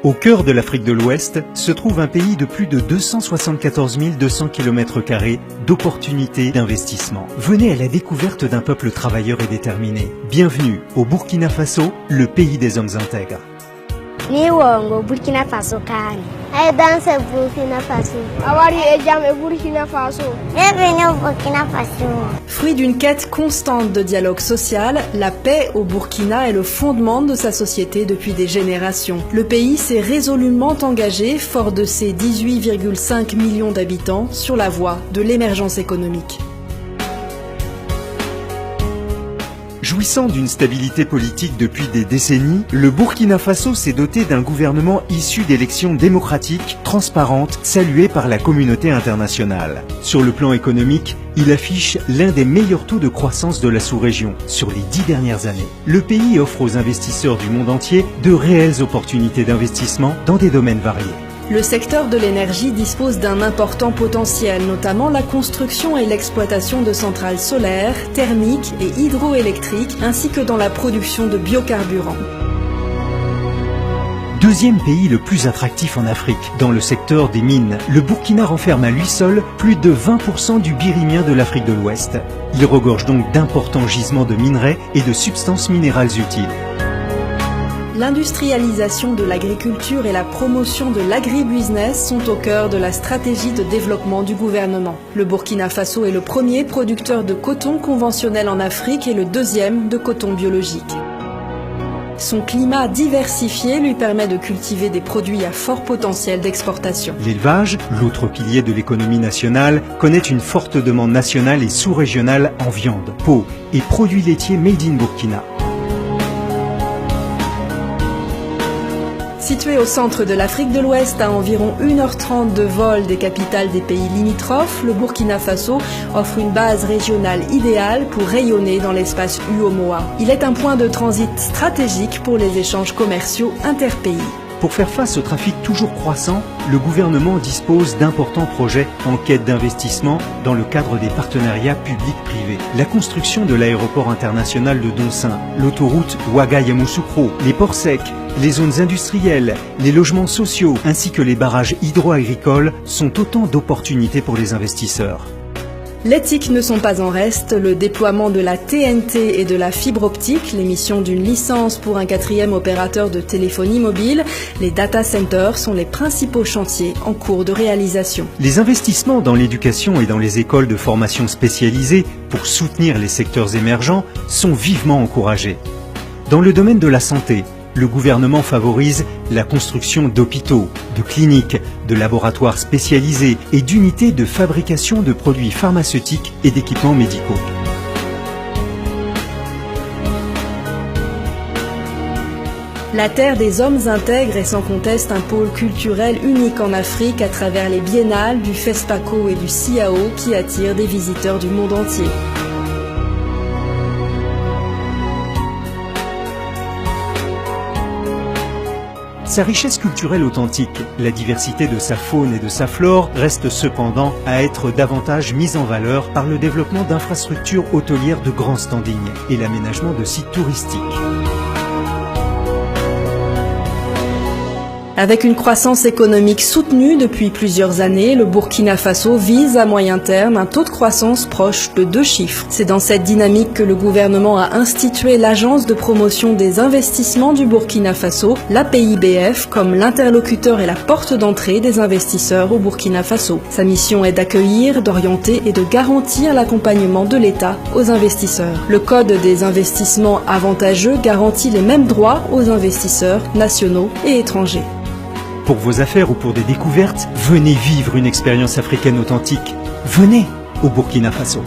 Au cœur de l'Afrique de l'Ouest se trouve un pays de plus de 274 200 km² d'opportunités d'investissement. Venez à la découverte d'un peuple travailleur et déterminé. Bienvenue au Burkina Faso, le pays des hommes intègres. Burkina Faso dans Burkina Faso. Burkina Faso. Bienvenue au Burkina Faso. Fruit d'une quête constante de dialogue social, la paix au Burkina est le fondement de sa société depuis des générations. Le pays s'est résolument engagé, fort de ses 18,5 millions d'habitants, sur la voie de l'émergence économique. Jouissant d'une stabilité politique depuis des décennies, le Burkina Faso s'est doté d'un gouvernement issu d'élections démocratiques, transparentes, saluées par la communauté internationale. Sur le plan économique, il affiche l'un des meilleurs taux de croissance de la sous-région sur les 10 dernières années. Le pays offre aux investisseurs du monde entier de réelles opportunités d'investissement dans des domaines variés. Le secteur de l'énergie dispose d'un important potentiel, notamment la construction et l'exploitation de centrales solaires, thermiques et hydroélectriques, ainsi que dans la production de biocarburants. Deuxième pays le plus attractif en Afrique, dans le secteur des mines, le Burkina renferme à lui seul plus de 20% du birimien de l'Afrique de l'Ouest. Il regorge donc d'importants gisements de minerais et de substances minérales utiles. L'industrialisation de l'agriculture et la promotion de l'agribusiness sont au cœur de la stratégie de développement du gouvernement. Le Burkina Faso est le premier producteur de coton conventionnel en Afrique et le deuxième de coton biologique. Son climat diversifié lui permet de cultiver des produits à fort potentiel d'exportation. L'élevage, l'autre pilier de l'économie nationale, connaît une forte demande nationale et sous-régionale en viande, peau et produits laitiers made in Burkina. Situé au centre de l'Afrique de l'Ouest, à environ 1h30 de vol des capitales des pays limitrophes, le Burkina Faso offre une base régionale idéale pour rayonner dans l'espace UOMOA. Il est un point de transit stratégique pour les échanges commerciaux interpays. Pour faire face au trafic toujours croissant, le gouvernement dispose d'importants projets en quête d'investissement dans le cadre des partenariats publics-privés. La construction de l'aéroport international de Donsin, l'autoroute Ouaga-Yamoussoukro, les ports secs, les zones industrielles, les logements sociaux ainsi que les barrages hydro-agricoles sont autant d'opportunités pour les investisseurs. Les TIC ne sont pas en reste. Le déploiement de la TNT et de la fibre optique, l'émission d'une licence pour un 4e opérateur de téléphonie mobile, les data centers sont les principaux chantiers en cours de réalisation. Les investissements dans l'éducation et dans les écoles de formation spécialisées pour soutenir les secteurs émergents sont vivement encouragés. Dans le domaine de la santé, le gouvernement favorise la construction d'hôpitaux, de cliniques, de laboratoires spécialisés et d'unités de fabrication de produits pharmaceutiques et d'équipements médicaux. La terre des hommes intègres est sans conteste un pôle culturel unique en Afrique à travers les biennales du FESPACO et du CIAO qui attirent des visiteurs du monde entier. Sa richesse culturelle authentique, la diversité de sa faune et de sa flore reste cependant à être davantage mise en valeur par le développement d'infrastructures hôtelières de grand standing et l'aménagement de sites touristiques. Avec une croissance économique soutenue depuis plusieurs années, le Burkina Faso vise à moyen terme un taux de croissance proche de 2 chiffres. C'est dans cette dynamique que le gouvernement a institué l'Agence de promotion des investissements du Burkina Faso, l'APIBF, comme l'interlocuteur et la porte d'entrée des investisseurs au Burkina Faso. Sa mission est d'accueillir, d'orienter et de garantir l'accompagnement de l'État aux investisseurs. Le Code des investissements avantageux garantit les mêmes droits aux investisseurs nationaux et étrangers. Pour vos affaires ou pour des découvertes, venez vivre une expérience africaine authentique. Venez au Burkina Faso.